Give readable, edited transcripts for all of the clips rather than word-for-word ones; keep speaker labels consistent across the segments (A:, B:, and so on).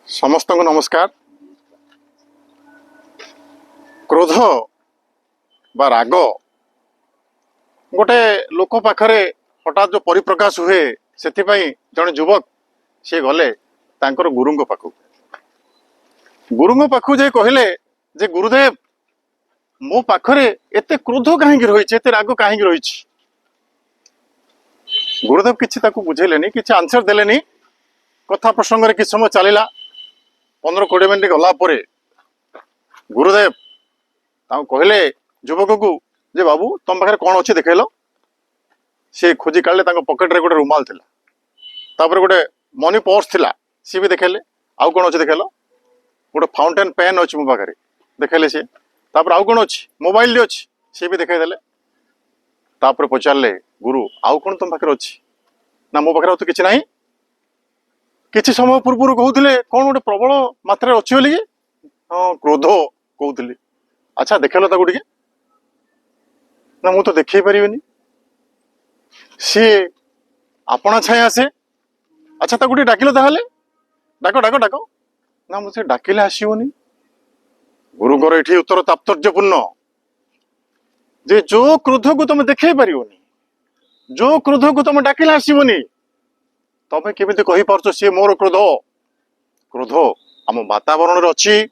A: समस्त को नमस्कार। क्रोध बा राग गोटे लोक पाखरे हठात जो परिप्रकाश हुए से जड़े युवक सी गले तांकर गुरु पाखु जे कहले जे गुरुदेव मो पाखरे एते क्रोध कहीं रही एते राग कहीं रही। गुरुदेव किसी बुझेले किसी आंसर देले कथा प्रसंग रे किछ समय चलला 15-20 मिनट गला परे गुरुदेव कहले युवक को जे बाबू तुम पाखे कौन अच्छे देखेल सी खोजी काढ़े पकेट रे गोटे रुमाल थिला तापर गोटे मनी पर्स थिला सी भी देखेले आउ कौन अच्छे देखेल गोटे फाउंटेन पेन अच्छी मो पाखे देखेले सी तापर आउ कौन अच्छी मोबाइल अच्छी सी भी देखेदेले तापर पचारे गुरु आउ कौन तुम पाखे अच्छी ना मो पाखे तो किसी ना किसी समय पूर्व कहते कौन गोटे प्रबल मात्रा अच्छी बोली हाँ क्रोध कहते अच्छा देखेल ताको टिके ना मु तो देखई पारिनी सी आपणा छाया आसे अच्छा ताको डाकिल ताहले डाक डाक डाक ना मुझे डाकिले आसोनी। गुरुଙ୍କର ଏଠି उत्तर तात्पर्यपूर्ण जे जो क्रोध को तुम देखई पारिनी जो क्रोध को तुम डाकिले आसोनी तमें केमिति कहि पारछ सी मोर क्रोध क्रोध आम वातावरण रे अछि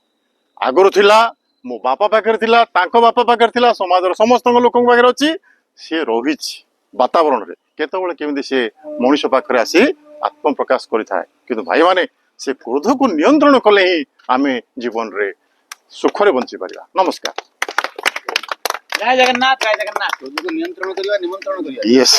A: आगुर थिला मो बापा पाखे थिला तांको बापा पाखे थिला समाज समस्त लोक पाखे अच्छी सी रही वातावरण रे केतबेले केमिति सी मनुष्य पाखे आसी आत्म प्रकाश करिथाय किंतु भाई माने से क्रोध को नियंत्रण कले ही आमे जीवन रे सुखरे बंची पारिबा। नमस्कार।
B: जय जगन्नाथ क्रोध को नियंत्रण करिवा निमंत्रण करिवा।
A: यस